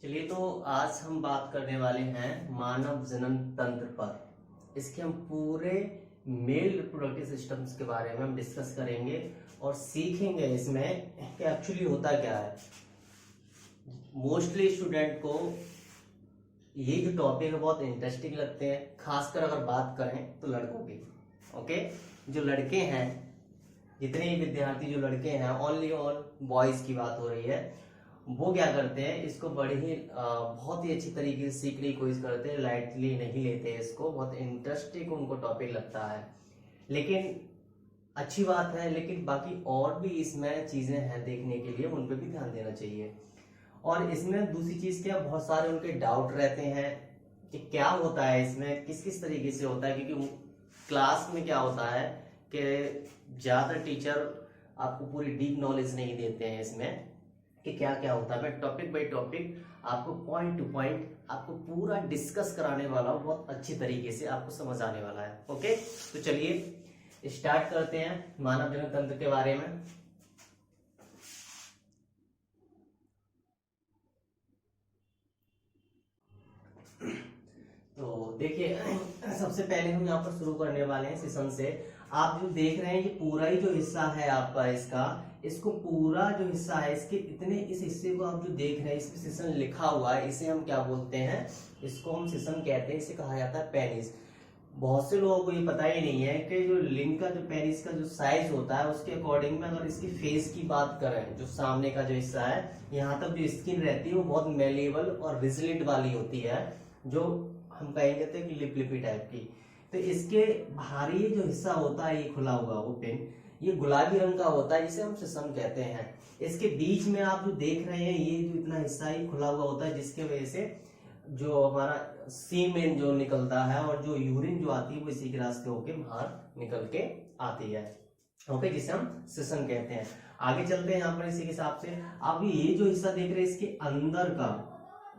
चलिए, तो आज हम बात करने वाले हैं मानव जनन तंत्र पर। इसके हम पूरे मेल रिप्रोडक्टिव सिस्टम्स के बारे में हम डिस्कस करेंगे और सीखेंगे इसमें कि एक्चुअली होता क्या है। मोस्टली स्टूडेंट को ये जो टॉपिक है बहुत इंटरेस्टिंग लगते हैं, खासकर अगर बात करें तो लड़कों की। ओके, जो लड़के हैं, जितने भी विद्यार्थी जो लड़के हैं, ओनली ऑन बॉयज की बात हो रही है, वो क्या करते हैं, इसको बड़े ही बहुत ही अच्छी तरीके से सीखने की कोशिश करते हैं, लाइटली नहीं लेते हैं इसको, बहुत इंटरेस्टिंग उनको टॉपिक लगता है। लेकिन अच्छी बात है, लेकिन बाकी और भी इसमें चीजें हैं देखने के लिए, उन पर भी ध्यान देना चाहिए। और इसमें दूसरी चीज क्या, बहुत सारे उनके डाउट रहते हैं कि क्या होता है इसमें, किस किस तरीके से होता है। क्योंकि क्लास में क्या होता है कि ज्यादा टीचर आपको पूरी डीप नॉलेज नहीं देते हैं इसमें कि क्या क्या होता है। मैं टॉपिक बाय टॉपिक आपको पॉइंट टू पॉइंट आपको पूरा डिस्कस कराने वाला हूँ, बहुत अच्छी तरीके से आपको समझ आने वाला है। ओके, तो चलिए स्टार्ट करते हैं मानव जनन तंत्र के बारे में। तो देखिए, सबसे पहले हम यहाँ पर शुरू करने वाले हैं सेशन से। आप जो देख रहे हैं ये पूरा ही जो हिस्सा है आपका, इसको पूरा जो हिस्सा है, इस हिस्से को आप जो देख रहे हैं, इस पे सेशन लिखा हुआ है, इसे हम क्या बोलते हैं, इसको हम सेशन कहते हैं, इसे कहा जाता है पेनिस। बहुत से लोगों को ये पता ही नहीं है कि जो लिंग का, जो पेनिस का जो साइज होता है, उसके अकॉर्डिंग में अगर इसकी फेस की बात करें, जो सामने का जो हिस्सा है, यहाँ तक जो स्किन रहती है वो बहुत मेलेबल और रिजिलेंट वाली होती है, जो हम कहेंगे थे कि लिपलिपी टाइप की। तो इसके भारी जो हिस्सा होता है, ये खुला हुआ ओपन, ये गुलाबी रंग का होता है, जिसे हम सिसम कहते हैं। इसके बीच में आप जो देख रहे हैं, ये जो इतना हिस्सा ही खुला हुआ होता है, जिसके वजह से जो हमारा सीमेन जो निकलता है और जो यूरिन जो आती है, वो इसी के रास्ते होके बाहर निकल के आती है। ओके, जिसे हम सिसन कहते हैं। आगे चलते हैं यहाँ पर इसी के हिसाब से। अब ये जो हिस्सा देख रहे हैं, इसके अंदर का,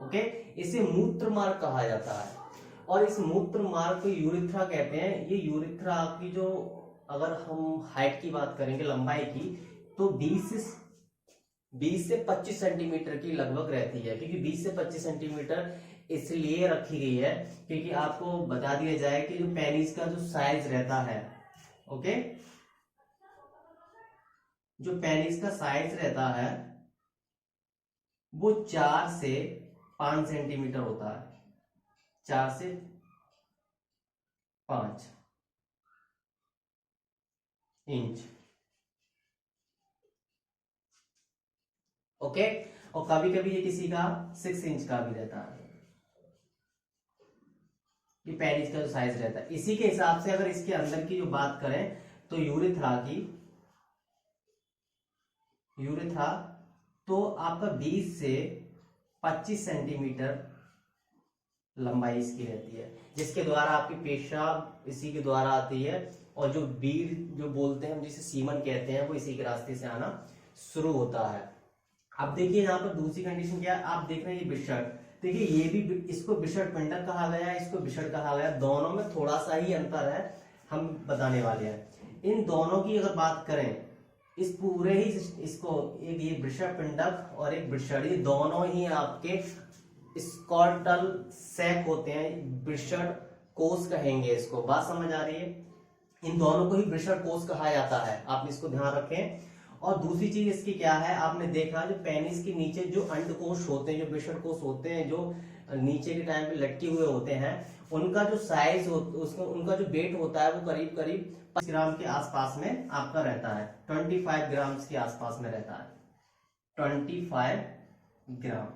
ओके, इसे मूत्र मार्ग कहा जाता है। और इस मूत्र मार्ग को यूरिथ्रा कहते हैं। ये यूरिथ्रा की जो, अगर हम हाइट की बात करेंगे, लंबाई की, तो 20 से 25 सेंटीमीटर की लगभग रहती है। क्योंकि 20 से 25 सेंटीमीटर इसलिए रखी गई है क्योंकि आपको बता दिया जाए कि जो पेनिस का जो साइज रहता है, ओके, जो पेनिस का साइज रहता है वो 4 से 5 सेंटीमीटर होता है। 4 से 5 इंच। ओके, और कभी कभी ये किसी का 6 इंच का भी रहता है, ये पेनिस का जो साइज रहता है। इसी के हिसाब से अगर इसके अंदर की जो बात करें, तो यूरिथ्रा तो आपका 20 से 25 सेंटीमीटर लंबाई इसकी रहती है, जिसके द्वारा आपकी पेशाब इसी के द्वारा आती है, और जो बीड जो बोलते हैं हम, जिसे सीमन कहते हैं, वो इसी के रास्ते से आना शुरू होता है। अब देखिए यहाँ पर दूसरी कंडीशन क्या है, आप देख रहे हैं ये विषड। देखिए ये भी, इसको विषड पिंडक कहा गया है, इसको विषड कहा गया। दोनों में थोड़ा सा ही अंतर है, हम बताने वाले हैं। इन दोनों की अगर बात करें, इस पूरे ही इसको, एक ये वृषण पिंडक और एक वृषण, ये दोनों ही आपके स्कॉटल सैक होते हैं, वृषण कोष कहेंगे इसको। बात समझ आ रही है? इन दोनों को ही वृषण कोष कहा जाता है, आप इसको ध्यान रखें। और दूसरी चीज इसकी क्या है, आपने देखा जो पेनिस के नीचे जो अंडकोश होते हैं, जो वृषण कोष होते हैं, जो नीचे के टाइम पे लटके हुए होते हैं, उनका जो साइज उनका जो वेट होता है, वो करीब करीब 5 ग्राम के आसपास में आपका रहता है। 25 ग्राम के आसपास में रहता है, 25 ग्राम।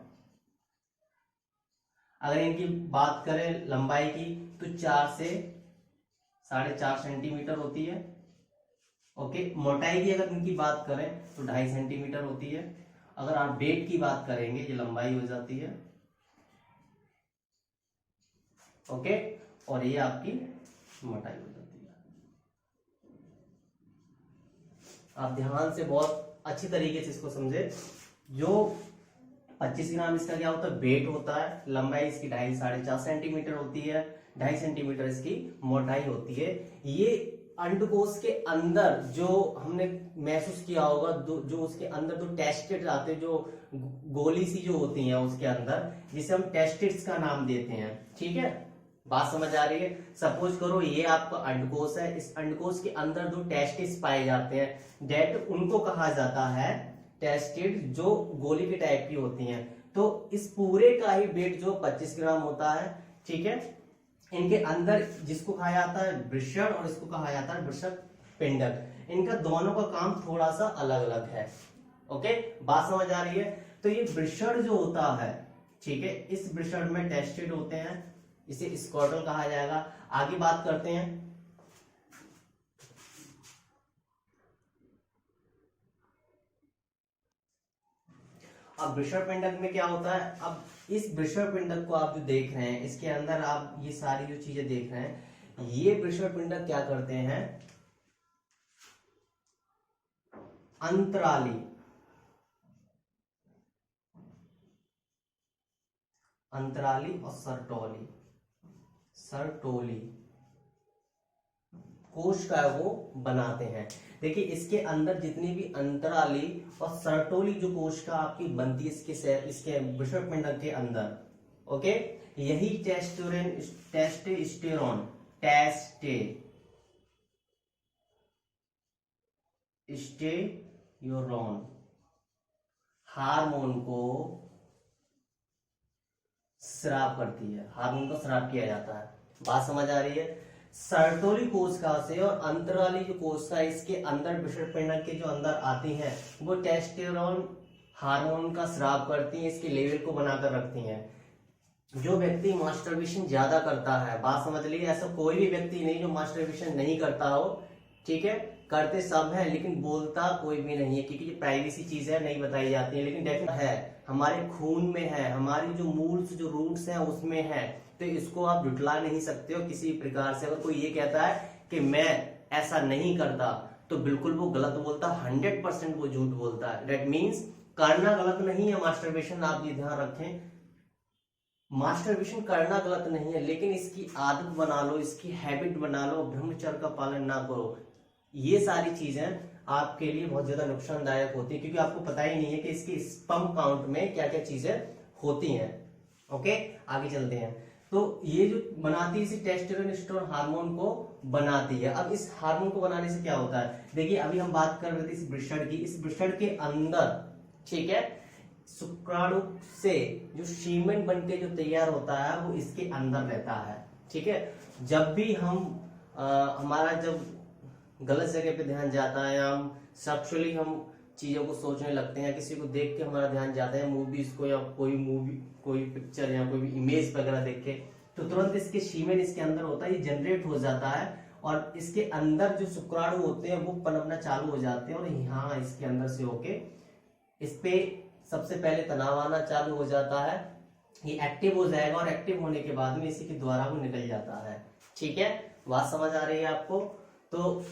अगर इनकी बात करें लंबाई की, तो 4 से 4.5 सेंटीमीटर होती है। ओके, मोटाई की अगर इनकी बात करें तो 2.5 सेंटीमीटर होती है। अगर आप वेट की बात करेंगे, ये लंबाई हो जाती है। ओके, और ये आपकी मोटाई हो जाती है। आप ध्यान से बहुत अच्छी तरीके से इसको समझे। जो 25 ग्राम इसका क्या होता है, वेट होता है। लंबाई इसकी 2.5 से 4.5 सेंटीमीटर होती है। 2.5 सेंटीमीटर इसकी मोटाई होती है। ये अंडकोश के अंदर जो हमने महसूस किया होगा, जो उसके अंदर जो टेस्टिड आते हैं, जो गोली सी जो होती हैं उसके अंदर, जिसे हम टेस्टिड्स का नाम देते हैं। ठीक है, बात समझ आ रही है। सपोज करो ये आपका अंडकोश है, इस अंडकोश के अंदर जो टेस्टिस पाए जाते हैं डेट उनको कहा जाता है टेस्टिड, जो गोली के टाइप की होती हैं। तो इस पूरे का ही वेट जो 25 ग्राम होता है। ठीक है, इनके अंदर जिसको कहा जाता है वृषण और इसको कहा जाता है वृषक पिंडक, इनका दोनों का काम थोड़ा सा अलग अलग है। ओके, बात समझ आ रही है। तो ये वृषण जो होता है, ठीक है, इस वृषण में टेस्टिड होते हैं, इसे स्कॉटल कहा जाएगा। आगे बात करते हैं। अब वृषण पिंडक में क्या होता है, अब इस वृषण पिंडक को आप जो देख रहे हैं, इसके अंदर आप ये सारी जो चीजें देख रहे हैं, ये वृषण पिंडक क्या करते हैं, अंतराली और सरटोली कोश का वो बनाते हैं। देखिए इसके अंदर जितनी भी अंतराली और सरटोली जो कोशिका आपकी बनती है इसके वृषण पिंडक के अंदर, ओके, यही टेस्टोस्टेरोन हार्मोन को स्राव करती है, हार्मोन को स्राव किया जाता है। बात समझ आ रही है। सर्टोली कोशिका से और अंतराली जो कोशिका इसके अंदर वृषण पिंडक के जो अंदर आती हैं, वो टेस्टोस्टेरोन हार्मोन का स्राव करती हैं, इसके लेवल को बनाकर रखती हैं। जो व्यक्ति मास्टरबेशन ज्यादा करता है, बात समझ लीजिए, ऐसा कोई भी व्यक्ति नहीं जो मास्टरबेशन नहीं करता हो, ठीक है, करते सब है लेकिन बोलता कोई भी नहीं है, क्योंकि ये प्राइवेसी चीज है, नहीं बताई जाती है, लेकिन डेफिनेट है, हमारे खून में है, हमारी जो मूल्स जो रूट्स हैं उसमें है। तो इसको आप जुटला नहीं सकते हो किसी प्रकार से। अगर कोई ये कहता है कि मैं ऐसा नहीं करता, तो बिल्कुल वो गलत बोलता, 100% वो झूठ बोलता है। दैट मीन्स करना गलत नहीं है मास्टरबेशन, आप ये ध्यान रखें, मास्टरबेशन करना गलत नहीं है, लेकिन इसकी आदत बना लो, इसकी हैबिट बना लो, ब्रह्मचर्य का पालन ना करो। ये सारी चीजें आपके लिए बहुत ज्यादा नुकसानदायक होती है, क्योंकि आपको पता ही नहीं है कि इसके स्पर्म काउंट में क्या क्या चीजें होती हैं। ओके, आगे चलते हैं। तो ये जो बनाती है इसी टेस्टोस्टेरोन हार्मोन को बनाती है। अब इस हार्मोन को बनाने से क्या होता है, देखिए अभी हम बात कर रहे थे इस वृषण की, इस वृषण के अंदर, ठीक है, शुक्राणु से जो सीमेंट बनके जो तैयार होता है वो इसके अंदर रहता है। ठीक है, जब भी हम हमारा जब गलत जगह पे ध्यान जाता है, या हम सेक्सुअली हम चीजों को सोचने लगते हैं, किसी को देख के हमारा ध्यान जाता है मूवीज को, या कोई मूवी कोई पिक्चर या कोई भी इमेज वगैरह देख के, तो तुरंत इसके सीमेंट इसके अंदर होता है, ये जनरेट हो जाता है, और इसके अंदर जो शुक्राणु होते हैं वो पनपना चालू हो जाते हैं, और यहाँ इसके अंदर से होके इस पे सबसे पहले तनाव आना चालू हो जाता है, ये एक्टिव हो जाएगा, और एक्टिव होने के बाद में इसी के द्वारा वो निकल जाता है। ठीक है, बात समझ आ रही है आपको। तो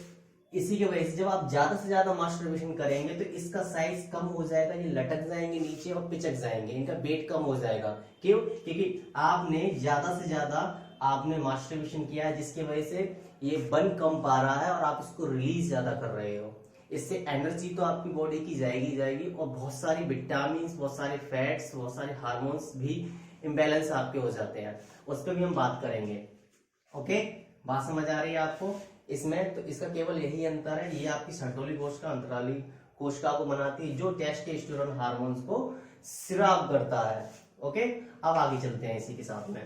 इसी की वजह से जब आप ज्यादा से ज्यादा मास्टरबेशन करेंगे तो इसका साइज कम हो जाएगा, ये लटक जाएंगे नीचे और पिचक जाएंगे, इनका वेट कम हो जाएगा। क्यों? क्योंकि आपने ज्यादा से ज्यादा आपने मास्टरबेशन किया है, जिसकी वजह से ये बन कम पा रहा है और आप इसको रिलीज ज्यादा कर रहे हो। इससे एनर्जी तो आपकी बॉडी की जाएगी, और बहुत सारी विटामिन, बहुत सारे फैट्स, बहुत सारे हार्मोन्स भी इम्बैलेंस आपके हो जाते हैं, उस पर भी हम बात करेंगे। ओके, बात समझ आ रही है आपको इसमें? तो इसका केवल यही अंतर है, ये आपकी सर्टोली कोशिका अंतराली कोशिका को बनाती है, जो टेस्टोस्टेरोन हार्मोन्स को स्राव करता है। ओके, अब आगे चलते हैं इसी के साथ में।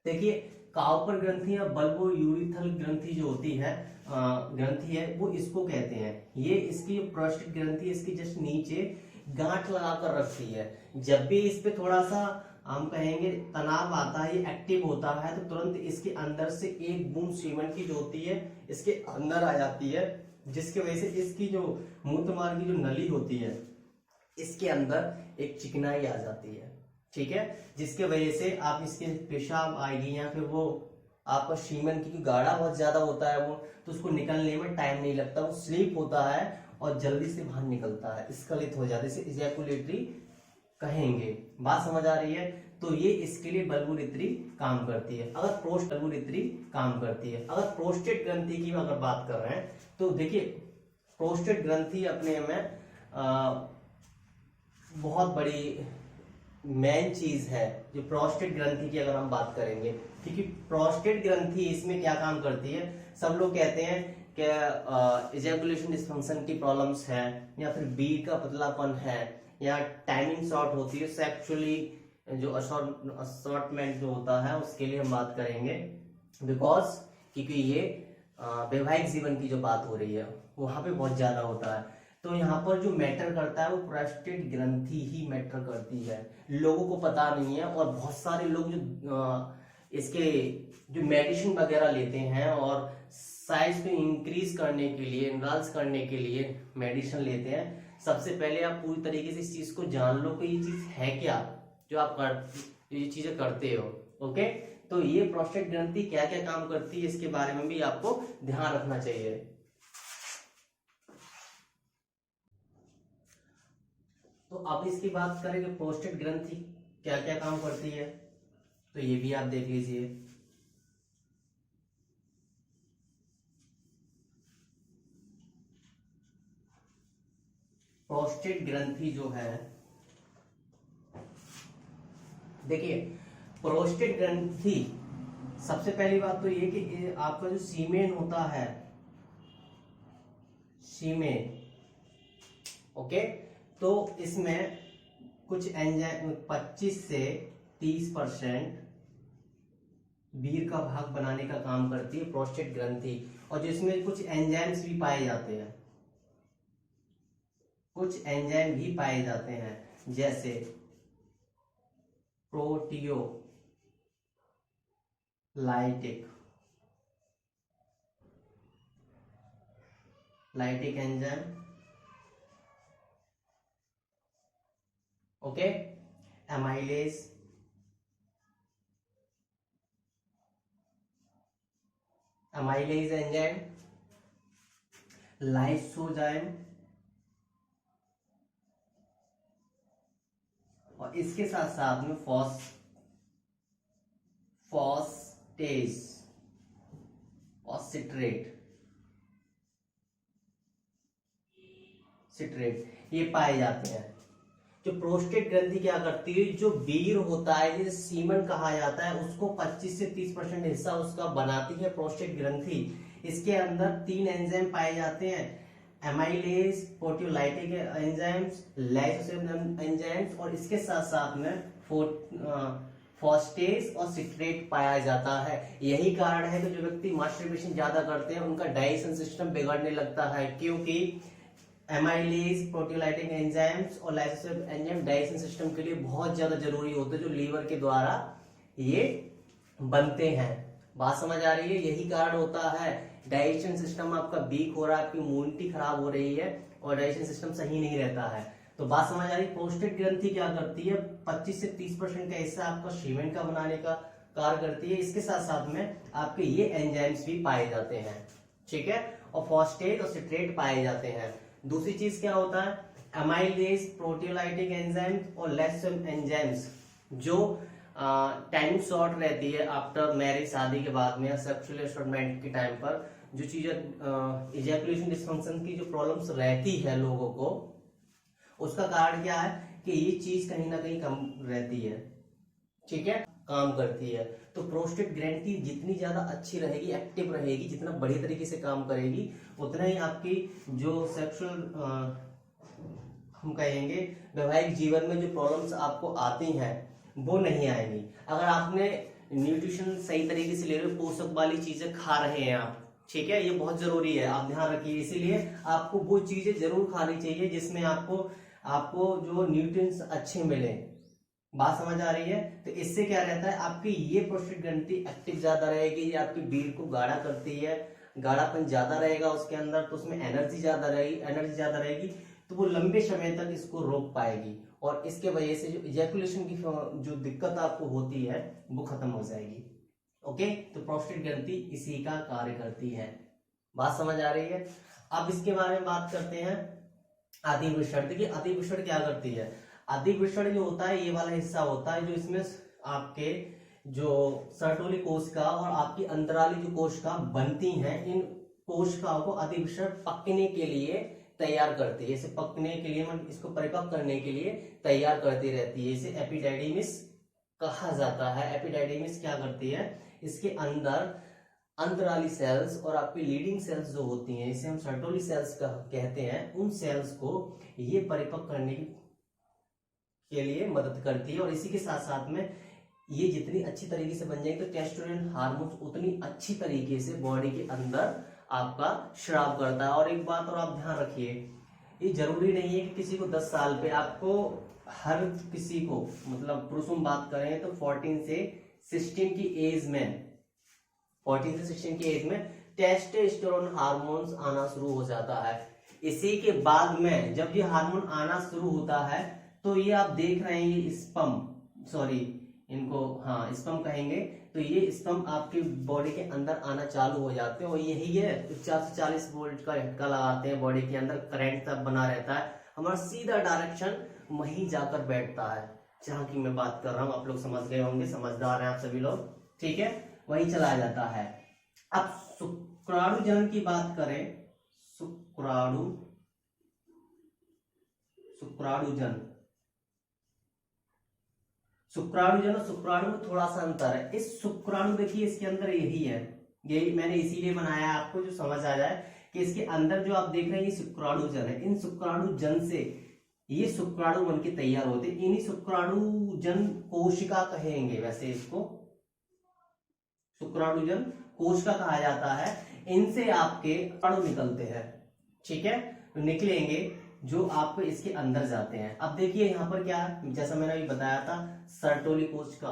देखिए काउपर ग्रंथि या बल्बो यूरिथल ग्रंथि जो होती है, ग्रंथि है, वो इसको कहते हैं। ये इसकी प्रोस्टेट ग्रंथि इसकी जस्ट नीचे गांठ लगाकर रखती है। जब भी इस पे थोड़ा सा हम कहेंगे तनाव आता है, ये एक्टिव होता है, तो तुरंत इसके अंदर से एक बूंद सीमेंट की जो होती है इसके अंदर आ जाती है, जिसकी वजह से इसकी जो मूत्र मार्ग की जो नली होती है इसके अंदर एक चिकनाई आ जाती है। ठीक है, जिसके वजह से आप इसके पेशाब आएगी, या फिर वो आपका सीमेंट की गाढ़ा बहुत ज्यादा होता है वो, तो उसको निकलने में टाइम नहीं लगता, वो स्लीप होता है और जल्दी से बाहर निकलता है, स्खलित हो जाता है, इसे इजैकुलेटरी कहेंगे। बात समझ आ रही है? तो ये इसके लिए बल्बुरेटरी काम करती है। अगर बल्बुरेटरी काम करती है। अगर प्रोस्टेट ग्रंथि की अगर बात कर रहे हैं तो देखिए प्रोस्टेट ग्रंथि अपने में बहुत बड़ी मेन चीज है। जो प्रोस्टेट ग्रंथि की अगर हम बात करेंगे, क्योंकि प्रोस्टेट ग्रंथि इसमें क्या काम करती है, सब लोग कहते हैं कि इजैकुलेशन डिसफंक्शन की प्रॉब्लम्स है, या फिर बीड का पतलापन है, या टाइमिंग शॉर्ट होती है, सेक्सुअली जो असॉर्टमेंट जो होता है उसके लिए हम बात करेंगे। बिकॉज क्योंकि ये वैवाहिक जीवन की जो बात हो रही है वहां पे बहुत ज्यादा होता है। तो यहाँ पर जो मैटर करता है वो प्रोस्टेट ग्रंथि ही मैटर करती है। लोगों को पता नहीं है, और बहुत सारे लोग जो इसके जो मेडिसिन वगैरह लेते हैं और साइज को इंक्रीज करने के लिए, एनहांस करने के लिए मेडिसिन लेते हैं। सबसे पहले आप पूरी तरीके से इस चीज को जान लो कि ये चीज है क्या जो आप ये चीजें करते हो। ओके, तो ये प्रोस्टेट ग्रंथि क्या क्या काम करती है इसके बारे में भी आपको ध्यान रखना चाहिए। तो अब इसकी बात करें कि प्रोस्टेट ग्रंथि क्या क्या काम करती है, तो ये भी आप देख लीजिए। प्रोस्टेट ग्रंथि जो है, देखिए प्रोस्टेट ग्रंथि सबसे पहली बात तो ये कि आपका जो सीमेन होता है, सीमेन, ओके, तो इसमें कुछ एंजाइम 25 से 30% बीर का भाग बनाने का काम करती है प्रोस्टेट ग्रंथि, और जिसमें कुछ एंजाइम्स भी पाए जाते हैं, कुछ एंजाइम भी पाए जाते हैं, जैसे lytic enzyme, okay, amylase, enzyme, lysozyme, और इसके साथ साथ में फॉस्फेटेज और सिट्रेट ये पाए जाते हैं। जो प्रोस्टेट ग्रंथि क्या करती है, जो बीर होता है जिसे सीमन कहा जाता है, उसको 25 से 30% हिस्सा उसका बनाती है प्रोस्टेट ग्रंथि। इसके अंदर 3 एंजाइम पाए जाते हैं, amylase, proteolytic enzymes, lysozyme enzymes, और इसके साथ साथ में फॉस्फेटेज और सिट्रेट पाया जाता है। यही कारण है कि जो व्यक्ति मास्टरबेशन ज्यादा करते हैं उनका डाइजेशन सिस्टम बिगड़ने लगता है, क्योंकि एमाइलेज, प्रोटियोलाइटिक एंजाइम्स और लाइसोजाइम एंजाइम डाइजेशन सिस्टम के लिए बहुत ज्यादा जरूरी होते हैं, जो लीवर के द्वारा ये बनते हैं। बात समझ आ रही है? यही कारण होता है डाइजेशन सिस्टम आपका वीक हो रहा है, आपकी इम्यूनिटी खराब हो रही है और डाइजेशन सिस्टम सही नहीं रहता है। तो बात समझ आ रही है? प्रोस्टेट ग्रंथि क्या करती है, 25 से 30% का हिस्सा आपका सीमेन का बनाने का कार्य करती है। इसके साथ साथ में आपके ये एंजाइम्स भी पाए जाते हैं, ठीक है, और फॉस्फेट और सिट्रेट पाए जाते हैं। दूसरी चीज क्या होता है, एमाइलेज, प्रोटियोलाइटिक एंजाइम्स और लाइसोजाइम एंजाइम्स, जो टाइम शॉर्ट रहती है आफ्टर मैरिज, शादी के बाद में या सेक्सुअल असॉर्टमेंट के टाइम पर जो चीजें इजैकुलेशन डिसफंक्शन की जो प्रॉब्लम्स रहती है लोगों को, उसका कारण क्या है कि ये चीज कहीं ना कहीं कम रहती है, ठीक है, काम करती है। तो प्रोस्टेट ग्रंथि जितनी ज्यादा अच्छी रहेगी, एक्टिव रहेगी, जितना बढ़िया तरीके से काम करेगी, उतना ही आपकी जो सेक्सुअल हम कहेंगे वैवाहिक जीवन में जो प्रॉब्लम्स आपको आती हैं वो नहीं आएंगी। अगर आपने न्यूट्रिशन सही तरीके से ले रहे हो, पोषक वाली चीजें खा रहे हैं आप, ठीक है, ये बहुत जरूरी है, आप ध्यान रखिए। इसीलिए आपको वो चीजें जरूर खानी चाहिए जिसमें आपको जो न्यूट्रिएंट्स अच्छे मिले। बात समझ आ रही है? तो इससे क्या रहता है, आपकी ये प्रोस्टेट ग्रंथि एक्टिव ज्यादा रहेगी, ये आपकी बीर को गाढ़ा करती है, गाढ़ापन ज्यादा रहेगा उसके अंदर, तो उसमें एनर्जी ज्यादा रहेगी, तो वो लंबे समय तक इसको रोक पाएगी, और इसके वजह से जो इजैकुलेशन की जो दिक्कत आपको होती है वो खत्म हो जाएगी। ओके, तो प्रोस्टेट ग्रंथि इसी का कार्य करती है। बात समझ आ रही है? अब इसके बारे में बात करते हैं अधिवृषण। देखिए अधिवृषण क्या करती है, अधिवृषण जो होता है ये वाला हिस्सा होता है जो इसमें आपके जो सर्टोली कोशिका और आपकी अंतराली जो कोशिका बनती हैं, इन कोशिकाओं को अधिविषण पकने के लिए तैयार करती है। इसे पकने के लिए, मतलब इसको परिपक्व करने के लिए तैयार करती रहती है। इसे एपिडाइडिमिस कहा जाता है। एपिडाइडिमिस क्या करती है, इसके अंदर अंतराली सेल्स और आपकी लीडिंग सेल्स जो होती हैं, इसे हम सर्टोली सेल्स कहते हैं, उन सेल्स को ये परिपक्व करने के लिए मदद करती है। और इसी के साथ साथ में ये जितनी अच्छी तरीके से बन जाएगी तो टेस्टोस्टेरोन हार्मोन उतनी अच्छी तरीके से बॉडी के अंदर आपका श्राव करता है। और एक बात और आप ध्यान रखिए, ये जरूरी नहीं है कि किसी को 10 साल पे, आपको हर किसी को, मतलब पुरुषों में बात करें तो 14 से 16 की एज में, 14 से 16 की एज में टेस्टोस्टेरोन हार्मोन्स आना शुरू हो जाता है। इसी के बाद में जब ये हार्मोन आना शुरू होता है तो ये आप देख रहे हैं, ये स्पर्म कहेंगे, तो ये स्पर्म आपकी बॉडी के अंदर आना चालू हो जाते हैं। और यही है 440 वोल्ट का झटका लगाते हैं बॉडी के अंदर, करंट तब बना रहता है, हमारा सीधा डायरेक्शन वहीं जाकर बैठता है जहां की मैं बात कर रहा हूं। आप लोग समझ गए होंगे, समझदार हैं आप सभी लोग, ठीक है, वहीं चला जाता है। अब शुक्राणु जनन की बात करें, शुक्राणु जन और शुक्राणु में थोड़ा सा अंतर है। इस शुक्राणु देखिए, इसके अंदर यही है, यही मैंने इसीलिए बनाया आपको जो समझ आ जाए कि इसके अंदर जो आप देख रहे हैं ये शुक्राणु जन है। इन शुक्राणु जन से ये शुक्राणु बन के तैयार होते हैं। इन्हीं शुक्राणु जन कोशिका कहेंगे, वैसे इसको शुक्राणु जन कोशिका कहा जाता है। इनसे आपके अणु निकलते हैं, ठीक है, तो निकलेंगे जो आपको इसके अंदर जाते हैं। अब देखिए यहाँ पर क्या, जैसा मैंने अभी बताया था, सर्टोली कोशिका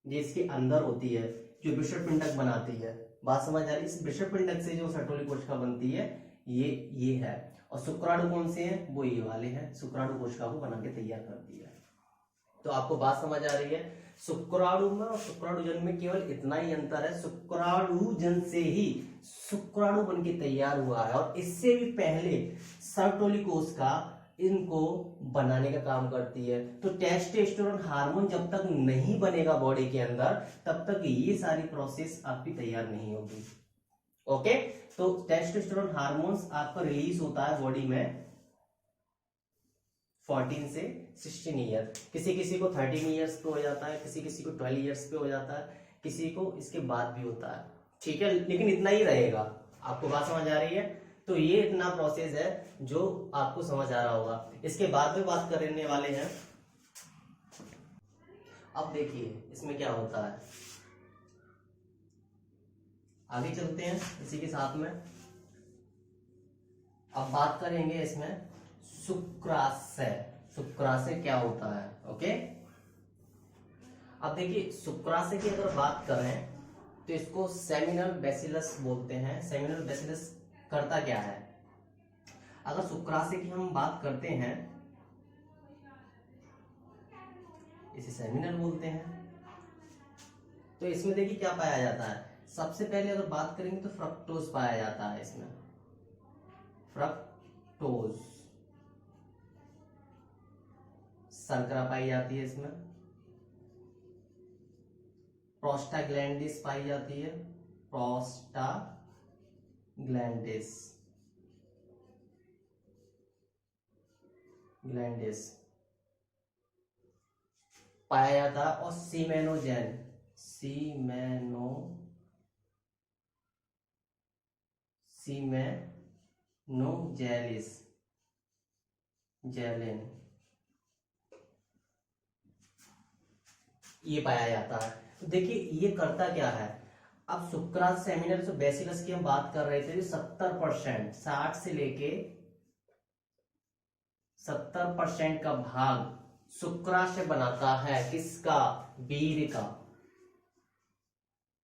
ये इसके अंदर होती है जो वृषणपिंडक बनाती है। बात समझ आ रही है? इस वृषणपिंडक से जो सर्टोली कोशिका बनती है ये है। और शुक्राणु कौन से हैं, वो ये वाले हैं, शुक्राणु कोशिका को बना के तैयार करती है। तो आपको बात समझ आ रही है? शुक्राणु में और शुक्राणु जन में केवल इतना ही अंतर है, शुक्राणु जन से ही शुक्राणु बन के तैयार हुआ है। और इससे भी पहले सर्टोली कोशिका इनको बनाने का काम करती है। तो टेस्टोस्टेरोन हार्मोन जब तक नहीं बनेगा बॉडी के अंदर, तब तक ये सारी प्रोसेस आपकी तैयार नहीं होगी। ओके, तो टेस्टोस्टेरोन हार्मोन्स आपका रिलीज होता है बॉडी में 14 से 16 ईयर, किसी किसी को 13 ईयर्स पे हो जाता है, किसी किसी को 12 ईयर्स पे हो जाता है, किसी को इसके बाद भी होता है, ठीक है, लेकिन इतना ही रहेगा। आपको बात समझ आ रही है? तो ये इतना प्रोसेस है जो आपको समझ आ रहा होगा। इसके बाद में बात करने वाले हैं, अब देखिए इसमें क्या होता है, आगे चलते हैं इसी के साथ में। अब बात करेंगे इसमें शुक्राशय, शुक्राशय क्या होता है। ओके, अब देखिए शुक्राशय की अगर बात करें तो इसको सेमिनल बैसिलस बोलते हैं। सेमिनल बैसिलस करता क्या है, अगर शुक्राशय की हम बात करते हैं, इसे सेमिनल बोलते हैं। तो इसमें देखिए क्या पाया जाता है, सबसे पहले अगर बात करेंगे तो फ्रक्टोज पाया जाता है इसमें, फ्रक्टोज, शर्करा पाई जाती है इसमें, प्रोस्टाग्लैंडिस पाई जाती है, प्रोस्टाग्लैंडिस पाया जाता है। और सीमेनोजेन, सीमेनोजेलिस, जेलिन, ये पाया जाता है। तो देखिए ये करता क्या है, अब शुक्राशय सेमिनल तो बैसिलस की हम बात कर रहे थे, जो 70%, 60 से लेके 70% का भाग शुक्राशय बनाता है। किसका, वीर्य का,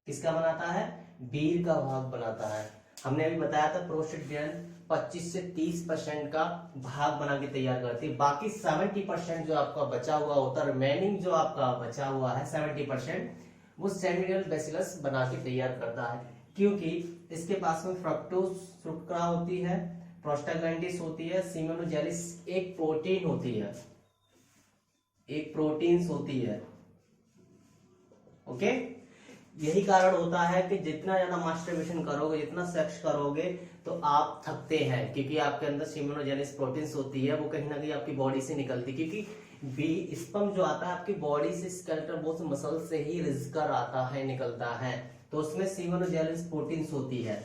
किसका बनाता है, वीर्य का भाग बनाता है। हमने अभी बताया था प्रोस्टेट ग्लैंड 25 से 30% का भाग बना के तैयार करती है। बाकी 70% जो आपका बचा हुआ होता है, रिमेनिंग जो आपका बचा हुआ है 70%, वो सेमिनल बैसिलस बना के तैयार करता है। क्योंकि इसके पास में फ्रक्टोज शुक्रा होती है, प्रोस्टाग्लैंडिस होती है, सीमेनोजेलिस एक प्रोटीन होती है, एक प्रोटीन्स होती है, ओके। यही कारण होता है कि जितना ज्यादा मास्टरबेशन करोगे, जितना सेक्स करोगे, तो आप थकते हैं, क्योंकि आपके अंदर सीमेनोजेनिस प्रोटीन्स होती है, वो कहीं ना कहीं आपकी बॉडी से निकलती है, क्योंकि बी स्पर्म जो आता है आपकी बॉडी से, स्केलेटल बोन से, मसल से ही रिजकर आता है, निकलता है, तो उसमें सीमेनोजेनिस प्रोटीन्स होती है।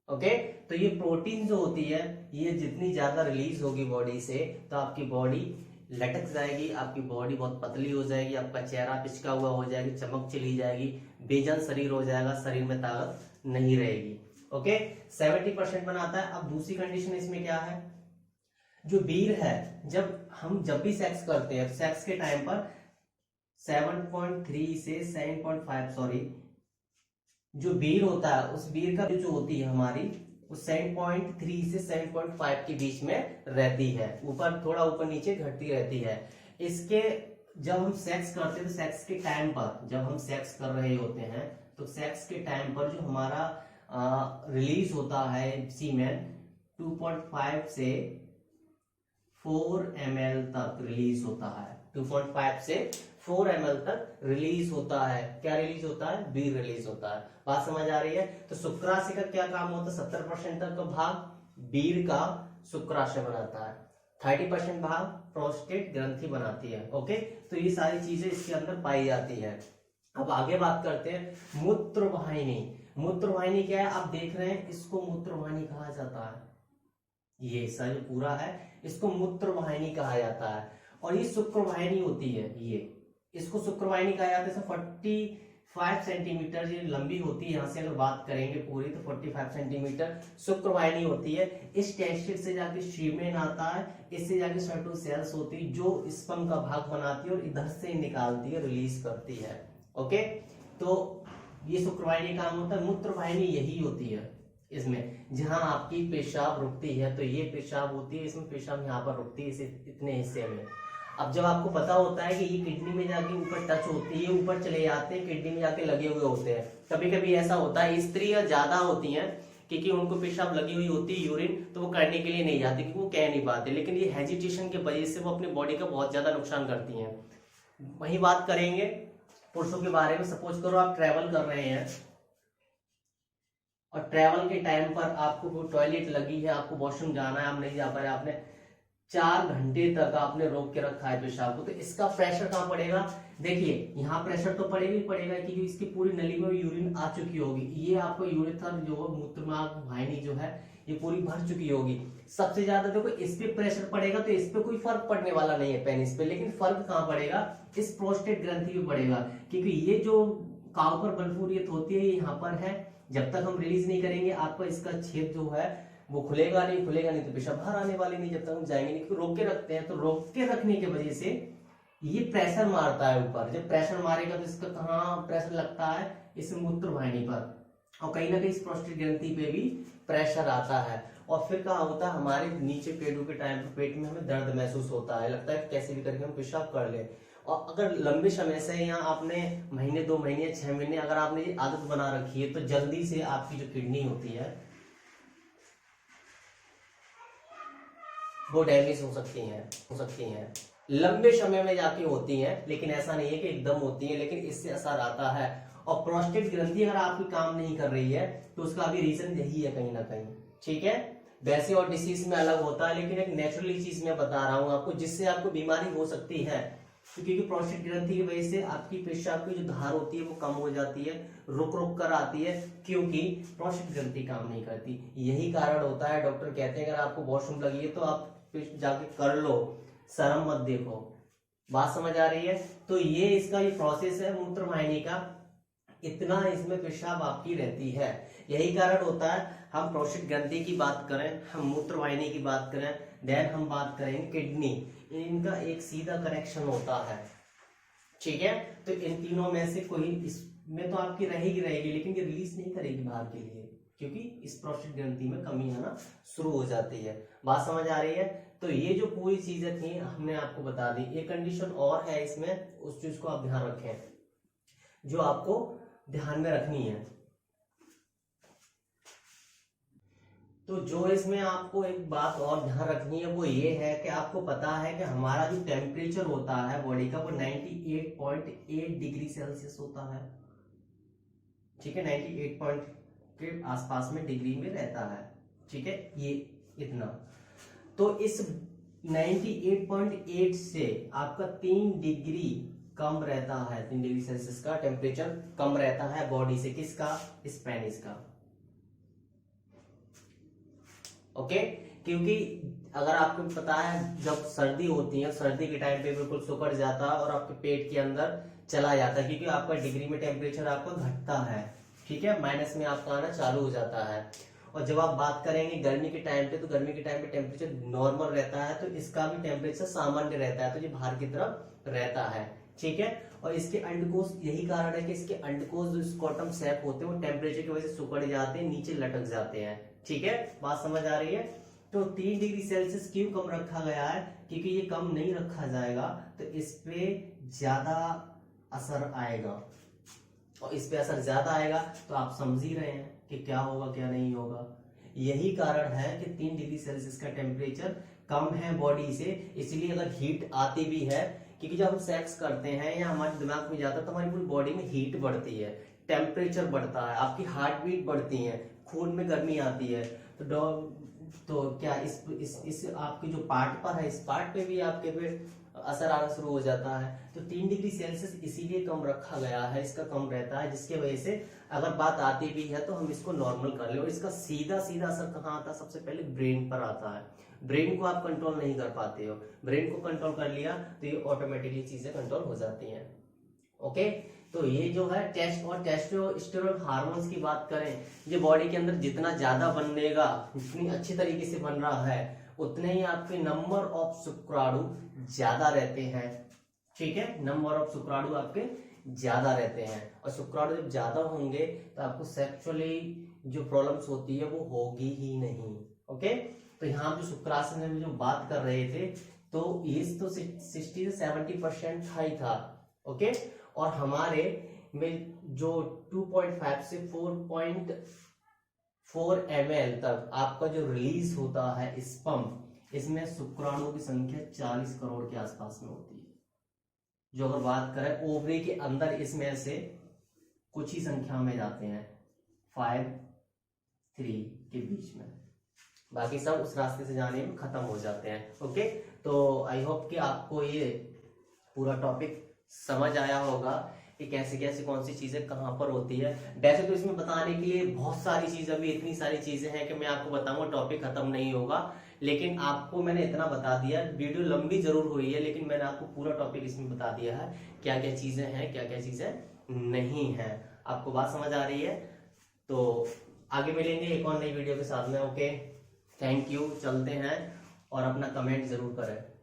ओके, तो ये प्रोटीन जो होती है, ये जितनी ज्यादा रिलीज होगी बॉडी से, तो आपकी बॉडी लटक जाएगी, आपकी बॉडी बहुत पतली हो जाएगी, आपका चेहरा पिचका हुआ हो जाएगी, चमक चली जाएगी, बेजान शरीर हो जाएगा, शरीर में ताकत नहीं रहेगी। ओके, 70% बनाता है। अब दूसरी कंडीशन इसमें क्या है, जो वीर है, जब भी सेक्स करते हैं, सेक्स के टाइम पर 7.3 से 7.5 सॉरी, जो वीर होता है, उस वीर का जो होती है हमारी, वो 7.3 से 7.5 के बीच में रहती है, ऊपर थोड़ा ऊपर नीचे घटती रहती है। इसके जब हम सेक्स करते हैं, तो सेक्स के टाइम पर, जब हम सेक्स कर रहे होते हैं, तो सेक्स के टाइम पर जो हमारा रिलीज होता है सीमेन, 2.5 से 4 ml तक रिलीज होता है, 2.5 से 4 ml तक रिलीज होता है। क्या रिलीज होता है, बीर रिलीज होता है। बात समझ आ रही है। तो शुक्राशय का क्या काम होता है, 70% तक का भाग बीर का शुक्राशय बनाता है, 30% भाग प्रोस्टेट ग्रंथि बनाती है। ओके, तो ये सारी चीजें इसके अंदर पाई जाती है। अब आगे बात करते हैं मूत्रवाहिनी। मूत्रवाहिनी क्या है, आप देख रहे हैं, इसको मूत्रवाहिनी कहा जाता है। ये हिस्सा जो पूरा है, इसको मूत्रवाहिनी कहा जाता है। और ये शुक्रवाहिनी होती है, ये इसको शुक्रवाहिनी कहा जाता है। 45 सेंटीमीटर ये लंबी होती है। यहाँ से अगर बात करेंगे पूरी, तो 45 सेंटीमीटर शुक्रवाहिनी होती है। इस टेस्टिस से जाके सीमेन आता है, इससे जाके सर्टो सेल्स होती है, जो स्पर्म का भाग बनाती है और इधर से निकालती है, रिलीज करती है। ओके, तो ये शुक्रवाहिनी काम होता है। मूत्रवाहिनी यही होती है, इसमें जहां आपकी पेशाब रुकती है, तो ये पेशाब होती है, इसमें पेशाब यहाँ पर रुकती है, इस इतने हिस्से में। अब जब आपको पता होता है कि ये किडनी में जाके ऊपर टच होती है, ऊपर चले जाते हैं, किडनी में जाके लगे हुए होते हैं। कभी कभी ऐसा होता है, स्त्रियां ज्यादा होती हैं, क्योंकि उनको पेशाब लगी हुई होती है, यूरिन, तो वो करने के लिए नहीं जाती, क्योंकि वो कह नहीं पाते, लेकिन ये हेजिटेशन की वजह से वो अपनी बॉडी का बहुत ज्यादा नुकसान करती हैं। वही बात करेंगे पुरुषों के बारे में। सपोज करो आप ट्रेवल कर रहे हैं, और ट्रेवल के टाइम पर आपको टॉयलेट लगी है, आपको वॉशरूम जाना है, आप नहीं जा पा रहे, आपने 4 घंटे तक आपने रोक के रखा है पेशाब को, तो इसका प्रेशर कहाँ पड़ेगा, देखिए यहाँ प्रेशर तो पड़ेगा ही पड़ेगा, क्योंकि इसकी पूरी नली में यूरिन आ चुकी होगी। ये आपको यूरेथर जो मूत्रनाल वाहिनी जो है, ये पूरी भर चुकी होगी। सबसे ज्यादा देखो इस पे प्रेशर पड़ेगा, तो इस पे कोई फर्क पड़ने वाला नहीं है पेनिस पे, लेकिन फर्क कहाँ पड़ेगा, इस प्रोस्टेट ग्रंथि पे पड़ेगा, क्योंकि ये जो काउपर बलफूरियत होती है, ये यहाँ पर है। जब तक हम रिलीज नहीं करेंगे, आपका इसका छेद जो है वो खुलेगा नहीं, तो पेशाब बाहर आने वाली नहीं, जब तक हम जाएंगे नहीं, रोक के रखते हैं। तो रोक के रखने की वजह से ये प्रेशर मारता है ऊपर। जब प्रेशर मारेगा, तो इसका कहाँ प्रेशर लगता है, इस मूत्रवाहिनी पर, और कहीं ना कहीं इस प्रोस्टेट ग्रंथि पे भी प्रेशर आता है। और फिर क्या होता है, हमारे नीचे पेटों के टाइम पर पेट में हमें दर्द महसूस होता है, लगता है कैसे भी करके हम पेशाब कर ले। और अगर लंबे समय से, या आपने महीने 2 महीने 6 महीने अगर आपने ये आदत बना रखी है, तो जल्दी से आपकी जो किडनी होती है वो डैमेज हो सकती हैं, लंबे समय में जाके होती हैं, लेकिन ऐसा नहीं है कि एकदम होती है, लेकिन इससे असर आता है। और प्रोस्टेट ग्रंथि अगर आपकी काम नहीं कर रही है, तो उसका भी रीजन यही है कहीं ना कहीं। ठीक है, वैसे और डिसीज में अलग होता है, लेकिन एक नेचुरली चीज मैं बता रहा हूं आपको, जिससे आपको बीमारी हो सकती है। क्योंकि प्रोस्टेट ग्रंथि की वजह से आपकी पेशाब की जो धार होती है वो कम हो जाती है, रुक रुक कर आती है, क्योंकि प्रोस्टेट ग्रंथि काम नहीं करती। यही कारण होता है, डॉक्टर कहते हैं अगर आपको वॉशरूम लगी है, तो आप जाके कर लो, शर्म मत देखो। बात समझ आ रही है। तो ये इसका ये प्रोसेस है मूत्रवाहिनी का, इतना इसमें पेशाब आपकी रहती है। यही कारण होता है, हम प्रोस्टेट ग्रंथि की बात करें, हम मूत्रवाहिनी की बात करें, देन हम बात करेंगे किडनी, इनका एक सीधा कनेक्शन होता है। ठीक है, तो इन तीनों में से कोई इसमें तो आपकी रहेगी, लेकिन ये रिलीज नहीं करेगी बाहर के लिए, क्योंकि इस प्रोस्टेट ग्रंथि में कमी आना शुरू हो जाती है। बात समझ आ रही है। तो ये जो पूरी चीजें थी हमने आपको बता दी। एक कंडीशन और है इसमें, उस चीज को आप ध्यान रखें, जो आपको ध्यान में रखनी है। तो जो इसमें आपको एक बात और ध्यान रखनी है वो ये है कि आपको पता है कि हमारा जो टेम्परेचर होता है बॉडी का वो 98.8 डिग्री सेल्सियस होता है, ठीक है, 98 पॉइंट के आसपास में डिग्री में रहता है, ठीक है, ये इतना। तो इस 98.8 से आपका 3 डिग्री कम रहता है, 3 डिग्री सेल्सियस का टेम्परेचर कम रहता है बॉडी से, किसका, स्पेनिश का, ओके। क्योंकि अगर आपको पता है जब सर्दी होती है, सर्दी के टाइम पे बिल्कुल सुकड़ जाता है और आपके पेट के अंदर चला जाता है, क्योंकि आपका डिग्री में टेम्परेचर आपका घटता है, ठीक है, माइनस में आपका आना चालू हो जाता है। और जब आप बात करेंगे गर्मी के टाइम पे, तो गर्मी के टाइम पे टेम्परेचर नॉर्मल रहता है, तो इसका भी टेम्परेचर सामान्य रहता है, तो ये बाहर की तरफ रहता है, ठीक है। और इसके अंडकोश, यही कारण है कि इसके अंडकोश जो स्कॉटम सैक होते हैं वो टेम्परेचर की वजह से सुकड़ जाते हैं, नीचे लटक जाते हैं, ठीक है, बात समझ आ रही है। तो 3 डिग्री सेल्सियस क्यों कम रखा गया है, क्योंकि ये कम नहीं रखा जाएगा तो इस पे ज्यादा असर आएगा, और इस पे असर ज्यादा आएगा तो आप समझ ही रहे हैं कि क्या होगा क्या नहीं होगा। यही कारण है कि 3 डिग्री सेल्सियस का टेम्परेचर कम है बॉडी से, इसलिए अगर हीट आती भी है, क्योंकि जब हम सेक्स करते हैं या हमारे दिमाग में जाता है तो हमारी पूरी बॉडी में हीट बढ़ती है, टेम्परेचर बढ़ता है, आपकी हार्ट बीट बढ़ती है, खून में गर्मी आती है। तो क्या इस आपके जो पार्ट पर है, इस पार्ट पे भी आपके पे असर आना शुरू हो जाता है। तो 3 डिग्री सेल्सियस इसीलिए कम रखा गया है, इसका कम रहता है, जिसके वजह से अगर बात आती भी है तो हम इसको नॉर्मल कर ले। और इसका सीधा सीधा असर कहाँ आता है, सबसे पहले ब्रेन पर आता है। ब्रेन को आप कंट्रोल नहीं कर पाते हो, ब्रेन को कंट्रोल कर लिया तो ये ऑटोमेटिकली चीजें कंट्रोल हो जाती हैं, ओके। तो ये जो है टेस्ट और टेस्टोस्टेरोन हार्मोन्स की बात करें, ये बॉडी के अंदर जितना ज्यादा बनेगा, जितनी अच्छी तरीके से बन रहा है, उतने ही आपके नंबर ऑफ शुक्राणु ज्यादा रहते हैं, ठीक है, नंबर ऑफ शुक्राणु आपके ज्यादा रहते हैं। और शुक्राणु जब ज्यादा होंगे तो आपको सेक्सुअली जो प्रॉब्लम्स होती है वो होगी ही नहीं, ओके। तो यहाँ जो शुक्रासन में जो बात कर रहे थे, तो ये तो 60 से 70% हाई था, ओके। और हमारे में जो 2.5 से 4.4 ml तक आपका जो रिलीज होता है स्पर्म, इसमें शुक्राणु की संख्या 40 करोड़ के आसपास में होती है। जो अगर बात करें ओवरी के अंदर, इसमें से कुछ ही संख्या में जाते हैं, 5-3 के बीच में, बाकी सब उस रास्ते से जाने में खत्म हो जाते हैं, ओके। तो आई होप कि आपको ये पूरा टॉपिक समझ आया होगा कि कैसे कैसे कौन सी चीजें कहाँ पर होती है। वैसे तो इसमें बताने के लिए बहुत सारी चीजें, अभी इतनी सारी चीजें हैं कि मैं आपको बताऊंगा, टॉपिक खत्म नहीं होगा, लेकिन आपको मैंने इतना बता दिया। वीडियो लंबी जरूर हुई है, लेकिन मैंने आपको पूरा टॉपिक इसमें बता दिया है, क्या क्या चीजें हैं, क्या क्या चीजें नहीं है। आपको बात समझ आ रही है? तो आगे मिलेंगे एक और नई वीडियो के साथ में, ओके। थैंक यू, चलते हैं, और अपना कमेंट जरूर करें।